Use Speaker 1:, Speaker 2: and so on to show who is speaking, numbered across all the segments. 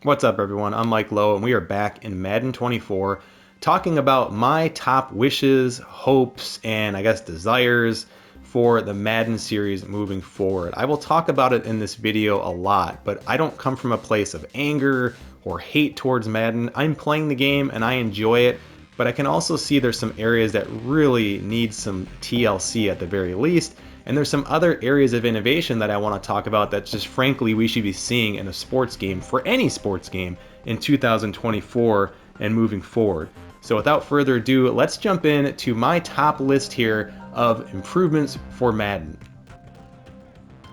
Speaker 1: What's up, everyone? I'm Mike Lowe, and we are back in Madden 24 talking about my top wishes, hopes, and I guess desires for the Madden series moving forward. I will talk about it in this video a lot, but I don't come from a place of anger or hate towards Madden. I'm playing the game and I enjoy it, but I can also see there's some areas that really need some TLC at the very least. And there's some other areas of innovation that I want to talk about that just frankly we should be seeing in a sports game, for any sports game, in 2024 and moving forward. So without further ado, let's jump in to my top list here of improvements for Madden.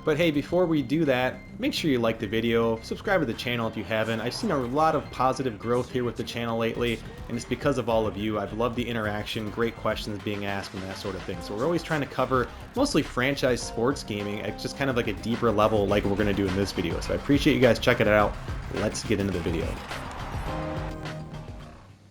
Speaker 1: But hey, before we do that, make sure you like the video, subscribe to the channel if you haven't. I've seen a lot of positive growth here with the channel lately, and it's because of all of you. I've loved the interaction, great questions being asked, and that sort of thing. So we're always trying to cover mostly franchise sports gaming at just kind of like a deeper level like we're going to do in this video. So I appreciate you guys checking it out. Let's get into the video.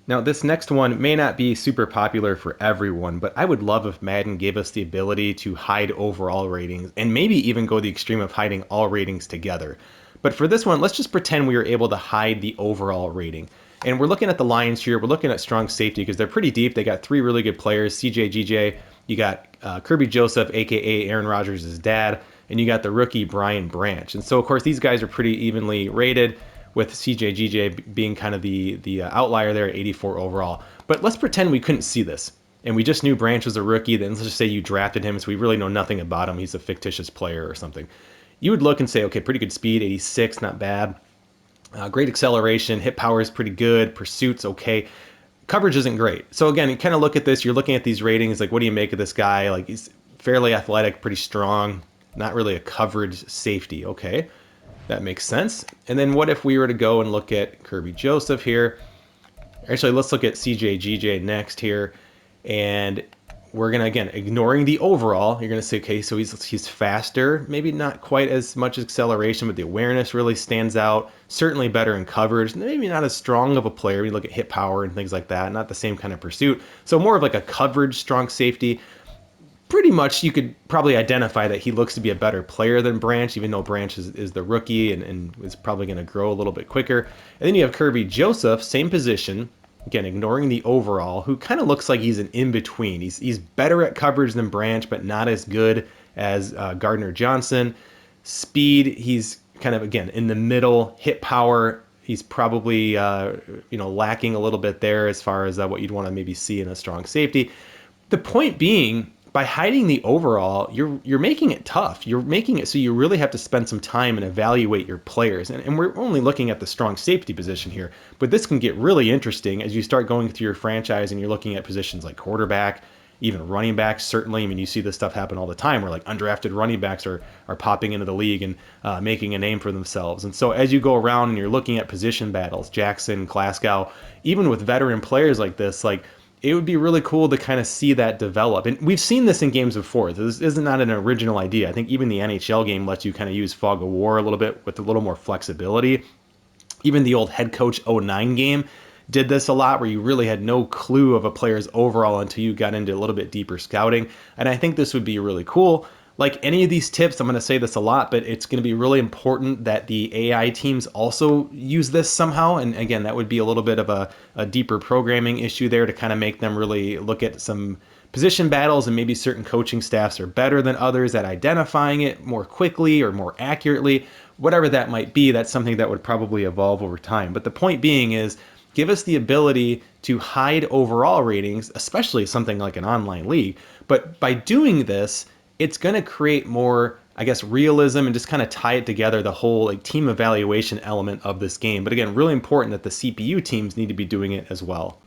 Speaker 1: Now, this next one may not be super popular for everyone, but I would love if Madden gave us the ability to hide overall ratings and maybe even go the extreme of hiding all ratings together. But for this one, let's just pretend we were able to hide the overall rating. And we're looking at the Lions here. We're looking at strong safety because they're pretty deep. They got three really good players, CJ, GJ. You got Kirby Joseph, aka Aaron Rodgers' dad, and you got the rookie Brian Branch. And so, of course, these guys are pretty evenly rated, with CJ GJ being kind of the outlier there at 84 overall. But let's pretend we couldn't see this, and we just knew Branch was a rookie. Then let's just say you drafted him, so we really know nothing about him. He's a fictitious player or something. You would look and say, okay, pretty good speed, 86, not bad. Great acceleration, hit power is pretty good, pursuit's okay. Coverage isn't great. So again, you kind of look at this, you're looking at these ratings, like what do you make of this guy? Like he's fairly athletic, pretty strong, not really a coverage safety. Okay, that makes sense. And then what if we were to go and look at Kirby Joseph here? Actually, let's look at CJ GJ next here. And we're going to, again, ignoring the overall, you're going to say, okay, so he's faster, maybe not quite as much acceleration, but the awareness really stands out. Certainly better in coverage, maybe not as strong of a player. We look at hit power and things like that, not the same kind of pursuit. So more of like a coverage strong safety. Pretty much you could probably identify that he looks to be a better player than Branch, even though Branch is the rookie and is probably going to grow a little bit quicker. And then you have Kirby Joseph, same position, again, ignoring the overall, who kind of looks like he's an in-between. He's better at coverage than Branch, but not as good as Gardner Johnson. Speed, he's kind of, again, in the middle. Hit power, he's probably lacking a little bit there as far as what you'd want to maybe see in a strong safety. The point being, by hiding the overall, you're making it tough. You're making it so you really have to spend some time and evaluate your players. And we're only looking at the strong safety position here, but this can get really interesting as you start going through your franchise and you're looking at positions like quarterback, even running backs. Certainly, I mean, you see this stuff happen all the time where like undrafted running backs are popping into the league and making a name for themselves. And so as you go around and you're looking at position battles, Jackson, Glasgow, even with veteran players like this, like it would be really cool to kind of see that develop. And we've seen this in games before. This is not an original idea. I think even the NHL game lets you kind of use fog of war a little bit with a little more flexibility. Even the old head coach '09 game did this a lot, where you really had no clue of a player's overall until you got into a little bit deeper scouting. And I think this would be really cool. Like any of these tips, I'm going to say this a lot, but it's going to be really important that the AI teams also use this somehow. And again, that would be a little bit of a deeper programming issue there to kind of make them really look at some position battles, and maybe certain coaching staffs are better than others at identifying it more quickly or more accurately. Whatever that might be, that's something that would probably evolve over time. But the point being is, give us the ability to hide overall ratings, especially something like an online league. But by doing this, it's going to create more, I guess, realism and just kind of tie it together, the whole like team evaluation element of this game. But again, really important that the CPU teams need to be doing it as well.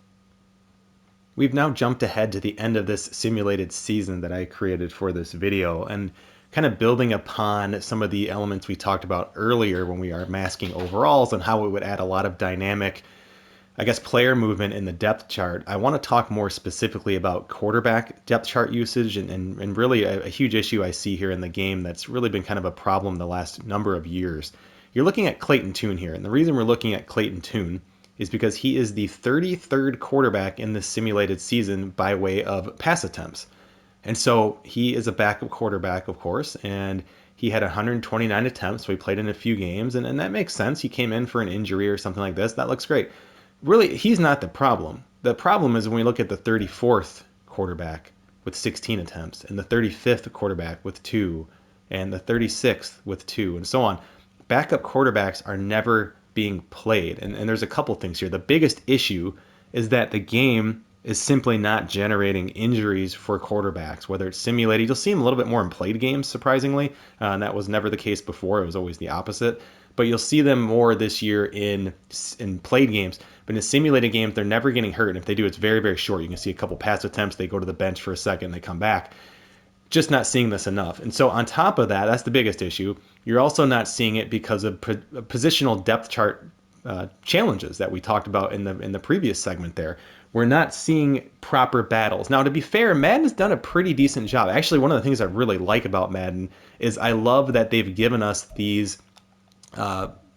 Speaker 1: We've now jumped ahead to the end of this simulated season that I created for this video, and kind of building upon some of the elements we talked about earlier when we are masking overalls and how it would add a lot of dynamic, I guess, player movement in the depth chart. I want to talk more specifically about quarterback depth chart usage and really a huge issue I see here in the game that's really been kind of a problem the last number of years. You're looking at Clayton Tune here, and the reason we're looking at Clayton Tune is because he is the 33rd quarterback in this simulated season by way of pass attempts. And so he is a backup quarterback, of course, and He had 129 attempts, so he played in a few games, and that makes sense. He came in for an injury or something like this. That looks great. Really, he's not the problem. The problem is when we look at the 34th quarterback with 16 attempts, and the 35th quarterback with 2, and the 36th with 2, and so on. Backup quarterbacks are never being played. And there's a couple things here. The biggest issue is that the game is simply not generating injuries for quarterbacks, whether it's simulated. You'll see them a little bit more in played games, surprisingly, and that was never the case before. It was always the opposite. But you'll see them more this year in played games. But in simulated games, they're never getting hurt. And if they do, it's very, very short. You can see a couple pass attempts. They go to the bench for a second, they come back. Just not seeing this enough. And so on top of that, that's the biggest issue. You're also not seeing it because of positional depth chart challenges that we talked about in the previous segment there. We're not seeing proper battles. Now, to be fair, Madden's done a pretty decent job. Actually, one of the things I really like about Madden is I love that they've given us these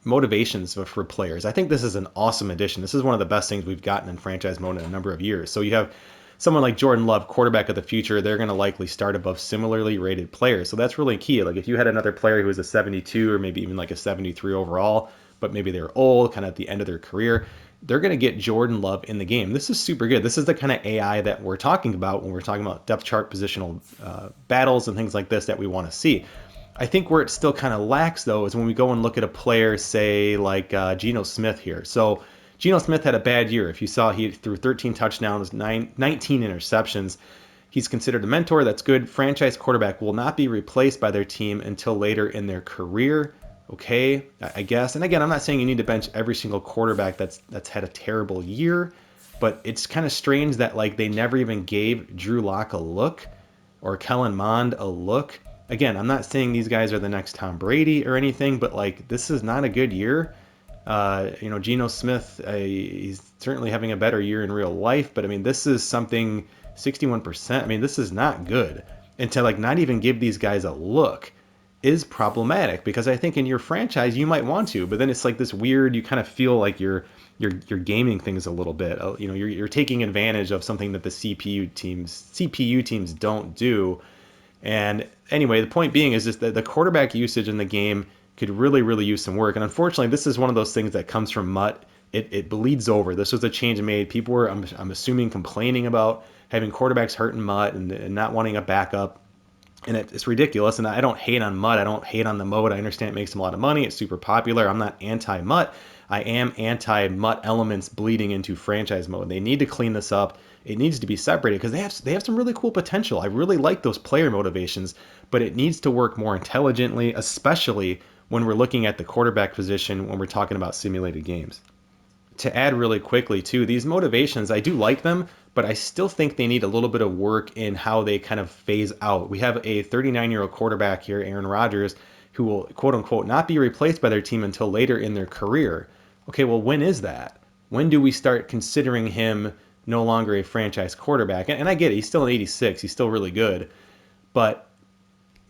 Speaker 1: motivations for players. I think this is an awesome addition. This is one of the best things we've gotten in franchise mode in a number of years. So you have someone like Jordan Love, quarterback of the future, they're going to likely start above similarly rated players. So that's really key. Like if you had another player who was a 72 or maybe even like a 73 overall, but maybe they're old, kind of at the end of their career, they're going to get Jordan Love in the game. This is super good. This is the kind of AI that we're talking about when we're talking about depth chart positional battles and things like this that we want to see. I think where it still kind of lacks, though, is when we go and look at a player, say, like Geno Smith here. So Geno Smith had a bad year. If you saw, he threw 13 touchdowns, 19 interceptions. He's considered a mentor. That's good. Franchise quarterback will not be replaced by their team until later in their career. Okay, I guess. And again, I'm not saying you need to bench every single quarterback that's had a terrible year, but it's kind of strange that like they never even gave Drew Lock a look or Kellen Mond a look. Again, I'm not saying these guys are the next Tom Brady or anything, but like this is not a good year. Geno Smith, he's certainly having a better year in real life, but I mean, this is something 61%. I mean, this is not good. And to like not even give these guys a look is problematic because I think in your franchise you might want to, but then it's like this weird, you kind of feel like you're gaming things a little bit. You're taking advantage of something that the CPU teams don't do. And anyway, the point being is just that the quarterback usage in the game could really, really use some work. And unfortunately, this is one of those things that comes from Mutt. It bleeds over. This was a change made. People were, I'm assuming, complaining about having quarterbacks hurt in Mutt and not wanting a backup. And it's ridiculous. And I don't hate on Mutt. I don't hate on the mode. I understand it makes them a lot of money. It's super popular. I'm not anti-Mutt. I am anti-Mutt elements bleeding into franchise mode. They need to clean this up. It needs to be separated because they have some really cool potential. I really like those player motivations, but it needs to work more intelligently, especially when we're looking at the quarterback position when we're talking about simulated games. To add really quickly too, these motivations, I do like them, but I still think they need a little bit of work in how they kind of phase out. We have a 39-year-old quarterback here, Aaron Rodgers, who will quote unquote not be replaced by their team until later in their career. Okay, well, when is that? When do we start considering him no longer a franchise quarterback? And I get it, he's still an 86, he's still really good, but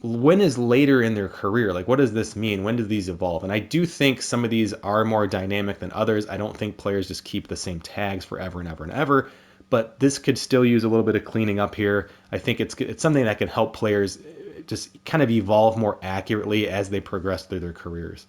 Speaker 1: when is later in their career? Like, what does this mean? When do these evolve? And I do think some of these are more dynamic than others. I don't think players just keep the same tags forever and ever and ever, but this could still use a little bit of cleaning up here. I think it's something that can help players just kind of evolve more accurately as they progress through their careers.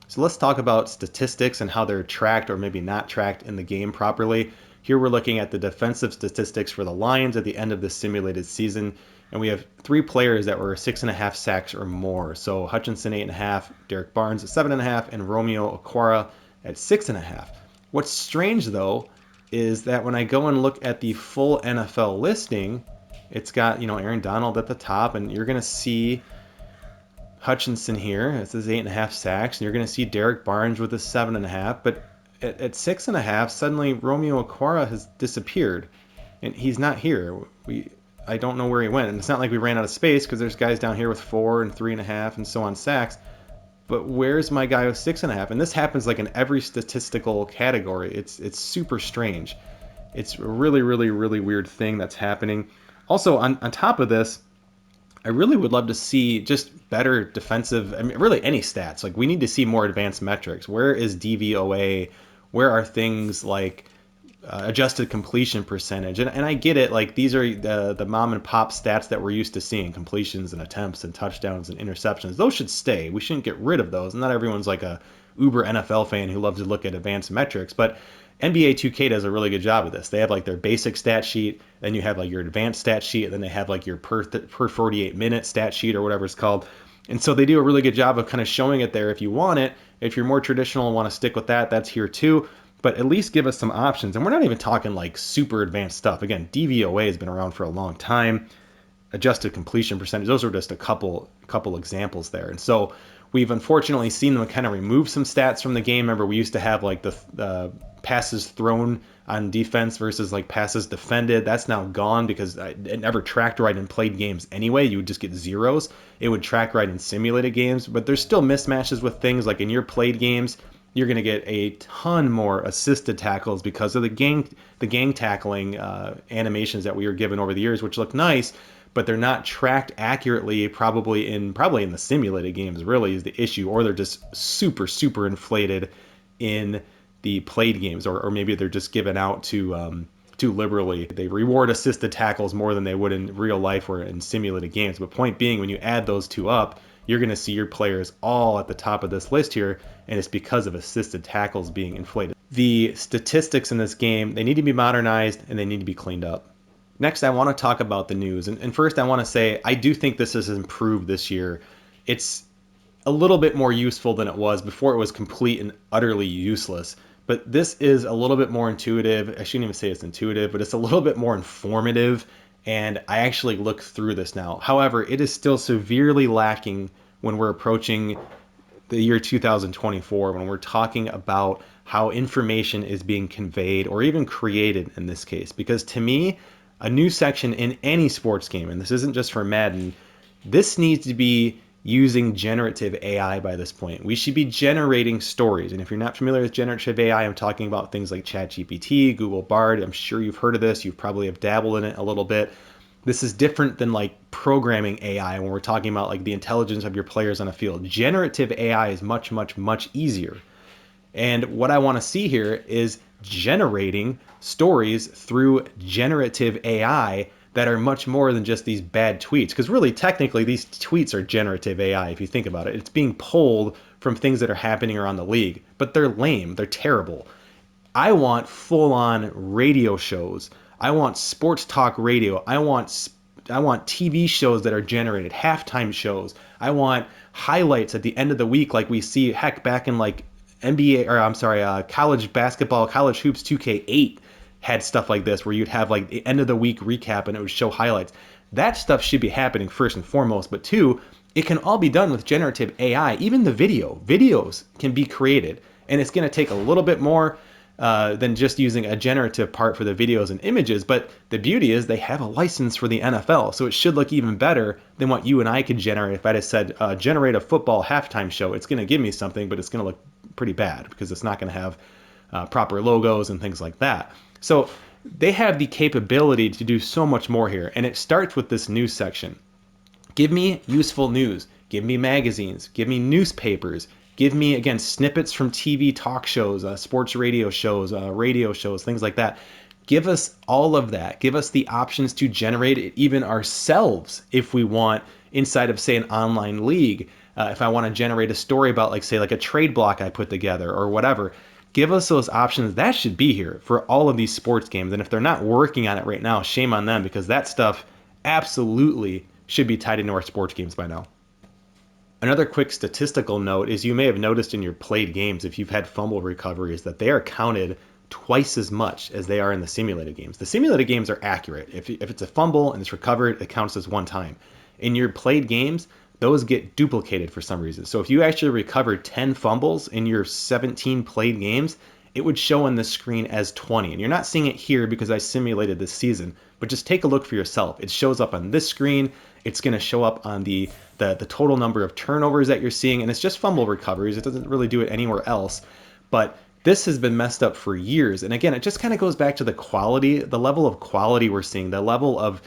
Speaker 1: So let's talk about statistics and how they're tracked or maybe not tracked in the game properly. Here we're looking at the defensive statistics for the Lions at the end of the simulated season. And we have 3 players that were 6.5 sacks or more. So Hutchinson 8.5, Derek Barnes at 7.5, and Romeo Okwara at 6.5. What's strange though is that when I go and look at the full NFL listing, it's got Aaron Donald at the top, and you're going to see Hutchinson here. It says 8.5 sacks, and you're going to see Derek Barnes with a 7.5. But at 6.5, suddenly Romeo Okwara has disappeared, and he's not here. I don't know where he went. And it's not like we ran out of space because there's guys down here with 4 and 3.5 and so on sacks. But where's my guy with 6.5? And this happens like in every statistical category. It's super strange. It's a really, really, really weird thing that's happening. Also, on top of this, I really would love to see just better defensive, I mean, really any stats. Like we need to see more advanced metrics. Where is DVOA? Where are things like adjusted completion percentage. And I get it. Like these are the mom and pop stats that we're used to seeing: completions and attempts and touchdowns and interceptions. Those should stay. We shouldn't get rid of those. Not everyone's like a uber NFL fan who loves to look at advanced metrics, but NBA 2K does a really good job of this. They have like their basic stat sheet, then you have like your advanced stat sheet, and then they have like your per 48 minute stat sheet or whatever it's called. And so they do a really good job of kind of showing it there if you want it. If you're more traditional and want to stick with that, that's here too. But at least give us some options. And we're not even talking like super advanced stuff. Again, DVOA has been around for a long time. Adjusted completion percentage, those are just a couple examples there. And so we've unfortunately seen them kind of remove some stats from the game. Remember, we used to have like the passes thrown on defense versus like passes defended. That's now gone because it never tracked right in played games anyway. You would just get zeros. It would track right in simulated games, but there's still mismatches with things like in your played games. You're going to get a ton more assisted tackles because of the gang tackling animations that we were given over the years, which look nice, but they're not tracked accurately. Probably in the simulated games really is the issue, or they're just super inflated in the played games, or maybe they're just given out too liberally. They reward assisted tackles more than they would in real life or in simulated games. But point being, when you add those two up, you're going to see your players all at the top of this list here, and it's because of assisted tackles being inflated. The statistics in this game, they need to be modernized and they need to be cleaned up. Next, I want to talk about the news. And first, I want to say I do think this has improved this year. It's a little bit more useful than it was before. It was complete and utterly useless. But this is a little bit more intuitive. I shouldn't even say it's intuitive, but it's a little bit more informative. And I actually look through this now. However, it is still severely lacking when we're approaching the year 2024, when we're talking about how information is being conveyed or even created in this case. Because to me, a new section in any sports game, and this isn't just for Madden, this needs to be using generative AI by this point. We should be generating stories. And if you're not familiar with generative AI, I'm talking about things like ChatGPT, Google Bard. I'm sure you've heard of this. You probably have dabbled in it a little bit. This is different than like programming AI when we're talking about like the intelligence of your players on a field. Generative AI is much easier. And what I want to see here is generating stories through generative AI that are much more than just these bad tweets. Because really, technically, these tweets are generative AI, if you think about it. It's being pulled from things that are happening around the league. But they're lame. They're terrible. I want full-on radio shows. I want sports talk radio. I want TV shows that are generated, halftime shows. I want highlights at the end of the week like we see, heck, back in like college basketball, college hoops 2K8 had stuff like this where you'd have like the end of the week recap and it would show highlights. That stuff should be happening first and foremost, but two, it can all be done with generative AI. Even the videos can be created, and it's going to take a little bit more than just using a generative part for the videos and images. But the beauty is they have a license for the NFL, so it should look even better than what you and I could generate. If I just said generate a football halftime show, it's going to give me something, but it's going to look pretty bad because it's not going to have proper logos and things like that. So they have the capability to do so much more here, and it starts with this news section. Give me useful news. Give me magazines. Give me newspapers. Give me, again, snippets from TV talk shows, sports radio shows, things like that. Give us all of that. Give us the options to generate it even ourselves if we want, inside of, say, an online league. If I want to generate a story about, like, say, like a trade block I put together or whatever. Give us those options. That should be here for all of these sports games. And if they're not working on it right now, shame on them, because that stuff absolutely should be tied into our sports games by now. Another quick statistical note is you may have noticed in your played games, if you've had fumble recoveries, that they are counted twice as much as they are in the simulated games. The simulated games are accurate. If it's a fumble and it's recovered, it counts as one time. In your played games, those get duplicated for some reason. So if you actually recovered 10 fumbles in your 17 played games, it would show on the screen as 20. And you're not seeing it here because I simulated this season, but just take a look for yourself. It shows up on this screen. It's going to show up on the total number of turnovers that you're seeing, and it's just fumble recoveries. It doesn't really do it anywhere else. But this has been messed up for years. And again, it just kind of goes back to the quality, the level of quality we're seeing, the level of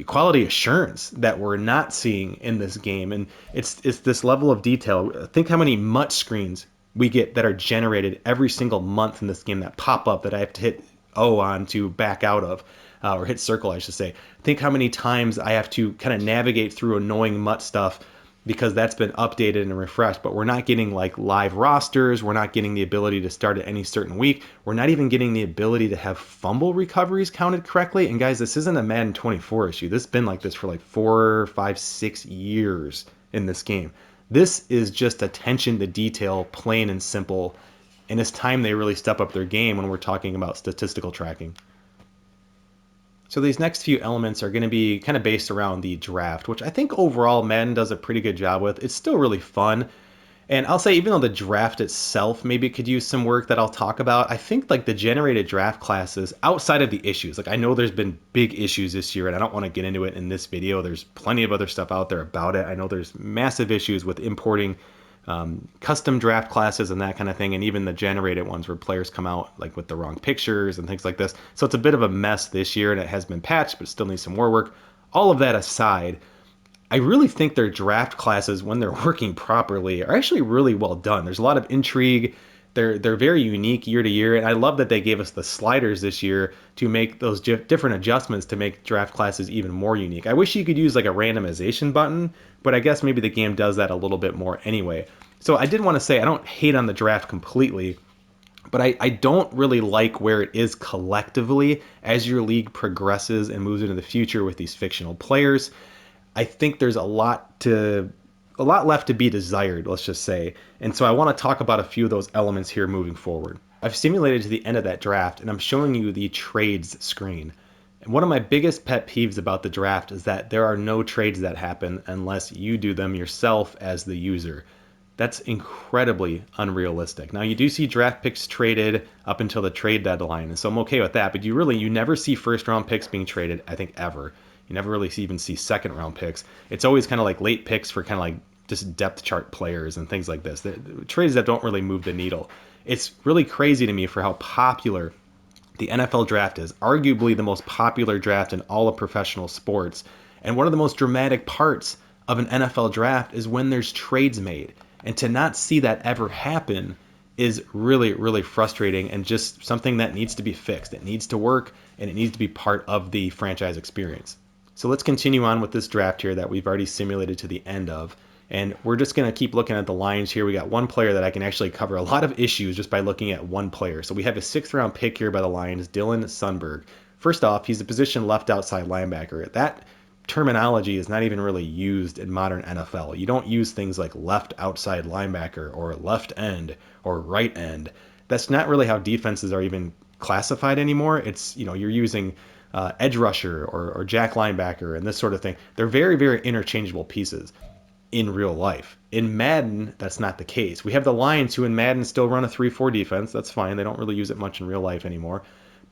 Speaker 1: quality assurance that we're not seeing in this game. And it's this level of detail. Think how many MUT screens we get that are generated every single month in this game that pop up that I have to hit O on to back out of, or hit circle, I should say. Think how many times I have to kind of navigate through annoying MUT stuff because that's been updated and refreshed. But we're not getting like live rosters. We're not getting the ability to start at any certain week. We're not even getting the ability to have fumble recoveries counted correctly. And guys, this isn't a Madden 24 issue. This has been like this for like 4, 5, 6 years in this game. This is just attention to detail, plain and simple. And it's time they really step up their game when we're talking about statistical tracking. So these next few elements are going to be kind of based around the draft, which I think overall Madden does a pretty good job with. It's still really fun. And I'll say, even though the draft itself maybe could use some work that I'll talk about, I think like the generated draft classes outside of the issues, like I know there's been big issues this year and I don't want to get into it in this video. There's plenty of other stuff out there about it. I know there's massive issues with importing custom draft classes and that kind of thing, and even the generated ones where players come out like with the wrong pictures and things like this. So it's a bit of a mess this year, and it has been patched, but still needs some more work. All of that aside, I really think their draft classes, when they're working properly, are actually really well done. There's a lot of intrigue. They're very unique year to year, and I love that they gave us the sliders this year to make those different adjustments to make draft classes even more unique. I wish you could use like a randomization button, but I guess maybe the game does that a little bit more anyway. So I did want to say I don't hate on the draft completely, but I don't really like where it is collectively as your league progresses and moves into the future with these fictional players. I think there's a lot left to be desired, let's just say. And so I want to talk about a few of those elements here moving forward. I've simulated to the end of that draft, and I'm showing you the trades screen. And one of my biggest pet peeves about the draft is that there are no trades that happen unless you do them yourself as the user. That's incredibly unrealistic. Now, you do see draft picks traded up until the trade deadline, and so I'm okay with that, but you never see first round picks being traded, I think, ever. You never really even see second round picks. It's always kind of like late picks for kind of like just depth chart players and things like this. The trades that don't really move the needle. It's really crazy to me for how popular the NFL draft is. Arguably the most popular draft in all of professional sports. And one of the most dramatic parts of an NFL draft is when there's trades made. And to not see that ever happen is really, really frustrating and just something that needs to be fixed. It needs to work, and it needs to be part of the franchise experience. So let's continue on with this draft here that we've already simulated to the end of. And we're just going to keep looking at the lines here. We got one player that I can actually cover a lot of issues just by looking at one player. So we have a 6th round pick here by the Lions, Dylan Sundberg. First off, he's a position left outside linebacker. That terminology is not even really used in modern NFL. You don't use things like left outside linebacker or left end or right end. That's not really how defenses are even classified anymore. It's, you're using edge rusher or jack linebacker and this sort of thing. They're very, very interchangeable pieces in real life. In Madden, that's not the case. We have the Lions, who in Madden still run a 3-4 defense. That's fine. They don't really use it much in real life anymore.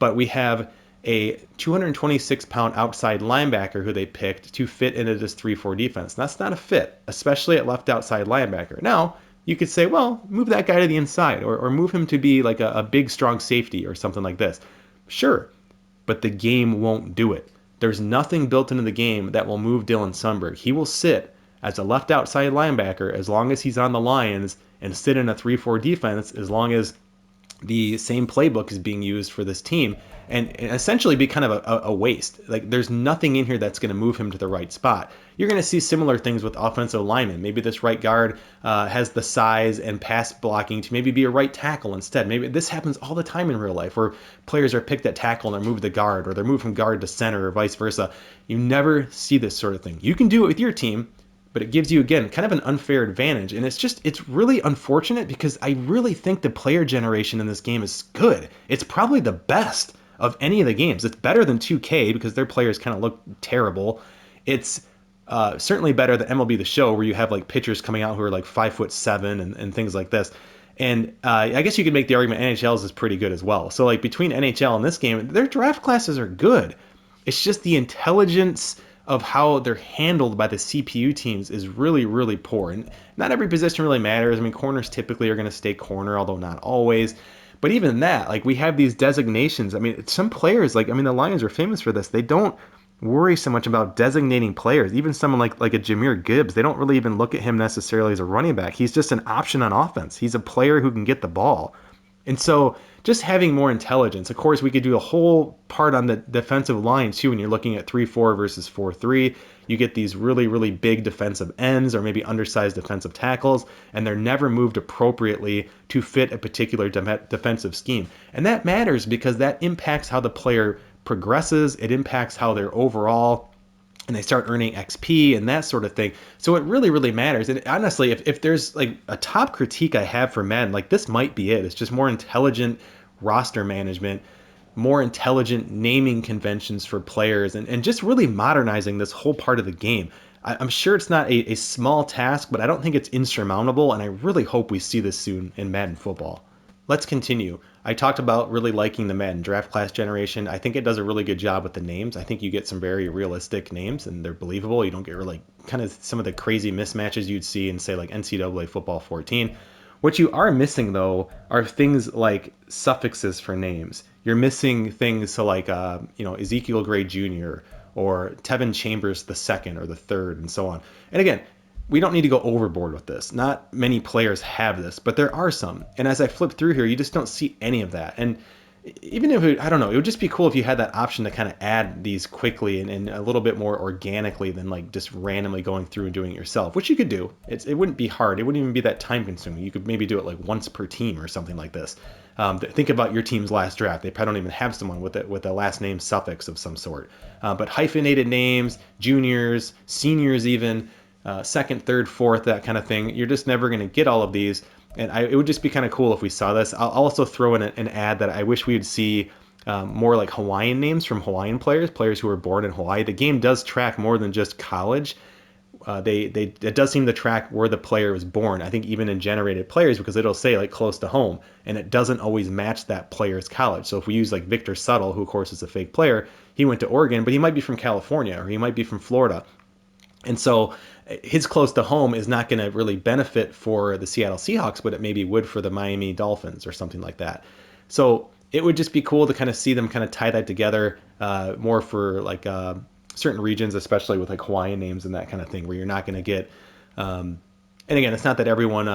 Speaker 1: But we have a 226-pound outside linebacker who they picked to fit into this 3-4 defense. That's not a fit, especially at left outside linebacker. Now, you could say, well, move that guy to the inside or move him to be like a big, strong safety or something like this. Sure, but the game won't do it. There's nothing built into the game that will move Dylan Sundberg. He will sit as a left outside linebacker as long as he's on the Lions and sit in a 3-4 defense as long as the same playbook is being used for this team, and essentially be kind of a waste. Like, there's nothing in here that's going to move him to the right spot. You're going to see similar things with offensive linemen. Maybe this right guard has the size and pass blocking to maybe be a right tackle instead. Maybe this happens all the time in real life where players are picked at tackle and they're moved to guard, or they're moved from guard to center, or vice versa. You never see this sort of thing. You can do it with your team, but it gives you, again, kind of an unfair advantage. And it's really unfortunate because I really think the player generation in this game is good. It's probably the best of any of the games. It's better than 2K because their players kind of look terrible. It's certainly better than MLB The Show, where you have like pitchers coming out who are like 5'7" and things like this. And I guess you could make the argument NHL's is pretty good as well. So like between NHL and this game, their draft classes are good. It's just the intelligence of how they're handled by the CPU teams is really, really poor. And not every position really matters. I mean, corners typically are going to stay corner, although not always. But even that, like, we have these designations. I mean, some players, like, I mean, the Lions are famous for this. They don't worry so much about designating players. Even someone like a Jahmyr Gibbs, they don't really even look at him necessarily as a running back. He's just an option on offense. He's a player who can get the ball. And so just having more intelligence. Of course, we could do a whole part on the defensive line too when you're looking at 3-4 versus 4-3. You get these really, really big defensive ends or maybe undersized defensive tackles, and they're never moved appropriately to fit a particular defensive scheme. And that matters because that impacts how the player progresses, it impacts how they're overall and they start earning XP and that sort of thing. So it really, really matters. And honestly, if there's like a top critique I have for Madden, like this might be it. It's just more intelligent roster management, more intelligent naming conventions for players, and just really modernizing this whole part of the game. I'm sure it's not a small task, but I don't think it's insurmountable, and I really hope we see this soon in Madden football. Let's continue. I talked about really liking the Madden draft class generation. I think it does a really good job with the names. I think you get some very realistic names and they're believable. You don't get really kind of some of the crazy mismatches you'd see in, say, like NCAA football 14. What you are missing, though, are things like suffixes for names. You're missing things so like, Ezekiel Gray Jr. or Tevin Chambers the second or the third and so on. And again, we don't need to go overboard with this. Not many players have this, but there are some. And as I flip through here, you just don't see any of that. And even if I don't know, it would just be cool if you had that option to kind of add these quickly and a little bit more organically than like just randomly going through and doing it yourself, which you could do. It wouldn't be hard. It wouldn't even be that time consuming. You could maybe do it like once per team or something like this. Think about your team's last draft. They probably don't even have someone with a last name suffix of some sort. But hyphenated names, juniors, seniors even, second, third, fourth, that kind of thing. You're just never going to get all of these. And it would just be kind of cool if we saw this. I'll also throw in an ad that I wish we would see more like Hawaiian names from Hawaiian players who were born in Hawaii. The game does track more than just college. It does seem to track where the player was born. I think even in generated players because it'll say like close to home, and it doesn't always match that player's college. So if we use like Victor Suttle, who of course is a fake player, he went to Oregon, but he might be from California or he might be from Florida. And so his close to home is not going to really benefit for the Seattle Seahawks, but it maybe would for the Miami Dolphins or something like that. So it would just be cool to kind of see them kind of tie that together more for like certain regions, especially with like Hawaiian names and that kind of thing, where you're not going to get. And again, it's not that everyone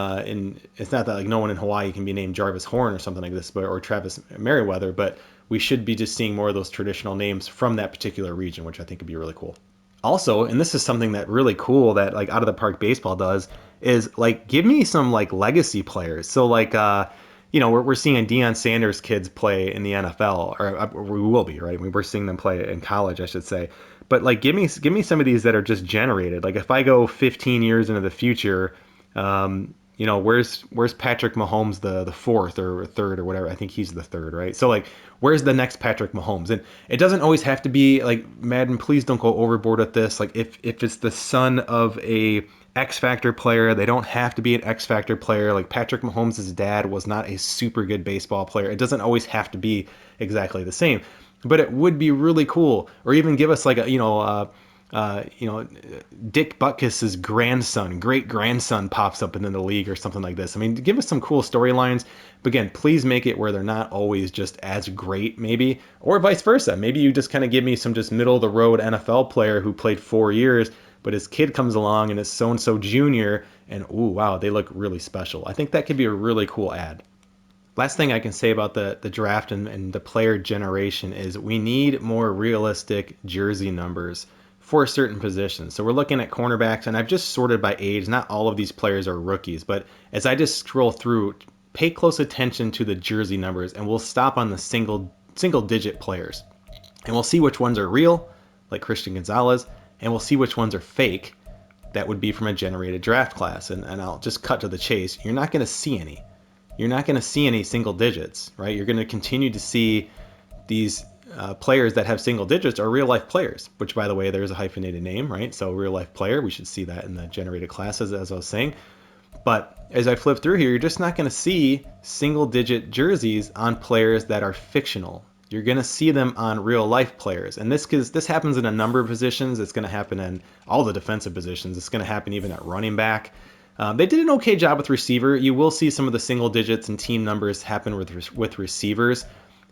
Speaker 1: it's not that like no one in Hawaii can be named Jarvis Horn or something like this, or Travis Merriweather, but we should be just seeing more of those traditional names from that particular region, which I think would be really cool. Also, and this is something that really cool that like out of the park baseball does is like give me some like legacy players. So like we're seeing Deion Sanders kids play in the NFL, or we will be, right? We're seeing them play in college, I should say. But like give me some of these that are just generated. Like if I go 15 years into the future, where's Patrick Mahomes the fourth or third or whatever? I think he's the third, right? So like, where's the next Patrick Mahomes? And it doesn't always have to be like Madden. Please don't go overboard with this. Like if it's the son of a X Factor player, they don't have to be an X Factor player. Like Patrick Mahomes' dad was not a super good baseball player. It doesn't always have to be exactly the same, but it would be really cool. Or even give us like Dick Butkus's grandson, great grandson pops up in the league or something like this. I mean, give us some cool storylines. But again, please make it where they're not always just as great, maybe, or vice versa. Maybe you just kind of give me some just middle of the road NFL player who played 4 years, but his kid comes along and is so and so junior, and ooh, wow, they look really special. I think that could be a really cool ad. Last thing I can say about the draft and the player generation is we need more realistic jersey numbers for certain positions. So we're looking at cornerbacks, and I've just sorted by age. Not all of these players are rookies, but as I just scroll through, pay close attention to the jersey numbers, and we'll stop on the single digit players. And we'll see which ones are real, like Christian Gonzalez, and we'll see which ones are fake. That would be from a generated draft class. And I'll just cut to the chase. You're not going to see any. You're not going to see any single digits, right? You're going to continue to see these players that have single digits are real life players, which by the way, there's a hyphenated name, right? So real life player, we should see that in the generated classes, as I was saying. But as I flip through here, you're just not going to see single digit jerseys on players that are fictional. You're going to see them on real life players. And this happens in a number of positions. It's going to happen in all the defensive positions. It's going to happen even at running back. They did an okay job with receiver. You will see some of the single digits and team numbers happen with receivers,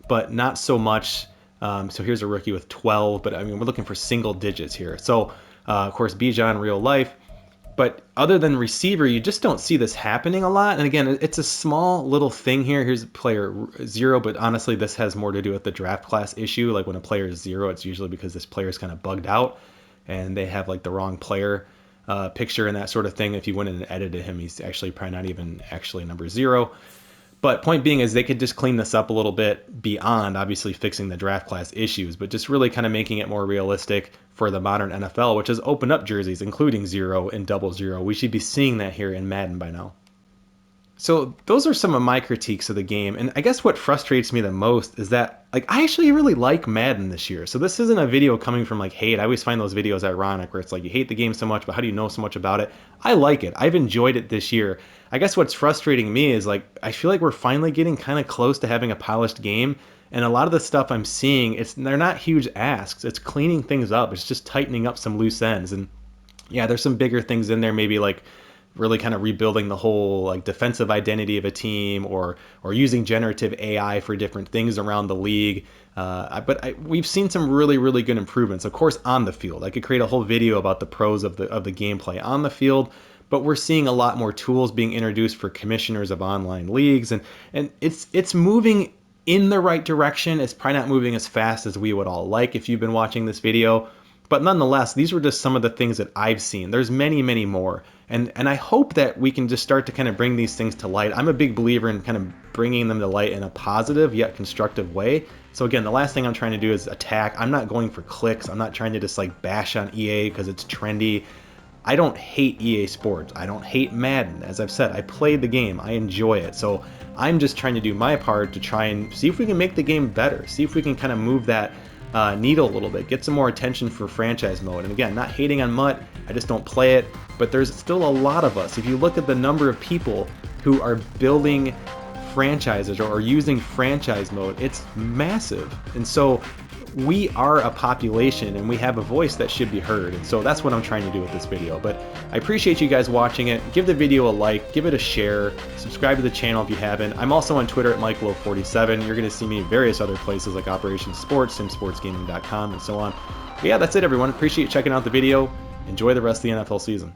Speaker 1: but not so much. So here's a rookie with 12, but I mean, we're looking for single digits here. So, of course, Bijan real life. But other than receiver, you just don't see this happening a lot. And again, it's a small little thing here. Here's player 0, but honestly, this has more to do with the draft class issue. Like when a player is 0, it's usually because this player is kind of bugged out and they have like the wrong player picture and that sort of thing. If you went in and edited him, he's actually probably not even actually number 0. But point being is they could just clean this up a little bit beyond obviously fixing the draft class issues, but just really kind of making it more realistic for the modern NFL, which has opened up jerseys, including 0 and 00. We should be seeing that here in Madden by now. So those are some of my critiques of the game. And I guess what frustrates me the most is that like I actually really like Madden this year. So this isn't a video coming from like hate. I always find those videos ironic where it's like you hate the game so much, but how do you know so much about it? I like it. I've enjoyed it this year. I guess what's frustrating me is like I feel like we're finally getting kind of close to having a polished game. And a lot of the stuff I'm seeing, they're not huge asks. It's cleaning things up. It's just tightening up some loose ends. And yeah, there's some bigger things in there, maybe like really kind of rebuilding the whole like defensive identity of a team, or using generative AI for different things around the league. We've seen some really good improvements, of course, on the field. I could create a whole video about the pros of the gameplay on the field, but we're seeing a lot more tools being introduced for commissioners of online leagues, and it's moving in the right direction. It's probably not moving as fast as we would all like if you've been watching this video. But nonetheless, these were just some of the things that I've seen. There's many more. And I hope that we can just start to kind of bring these things to light. I'm a big believer in kind of bringing them to light in a positive yet constructive way. So again, the last thing I'm trying to do is attack. I'm not going for clicks. I'm not trying to just like bash on EA because it's trendy. I don't hate EA Sports. I don't hate Madden. As I've said, I played the game. I enjoy it. So I'm just trying to do my part to try and see if we can make the game better. See if we can kind of move that needle a little bit, get some more attention for franchise mode. And again, not hating on MUT, I just don't play it, but there's still a lot of us. If you look at the number of people who are building franchises or are using franchise mode, it's massive. And so we are a population and we have a voice that should be heard. And so that's what I'm trying to do with this video. But I appreciate you guys watching it. Give the video a like, give it a share, subscribe to the channel if you haven't. I'm also on Twitter at MikeLow47. You're going to see me in various other places like Operation Sports, SimSportsGaming.com, and so on. But yeah, that's it, everyone. Appreciate you checking out the video. Enjoy the rest of the NFL season.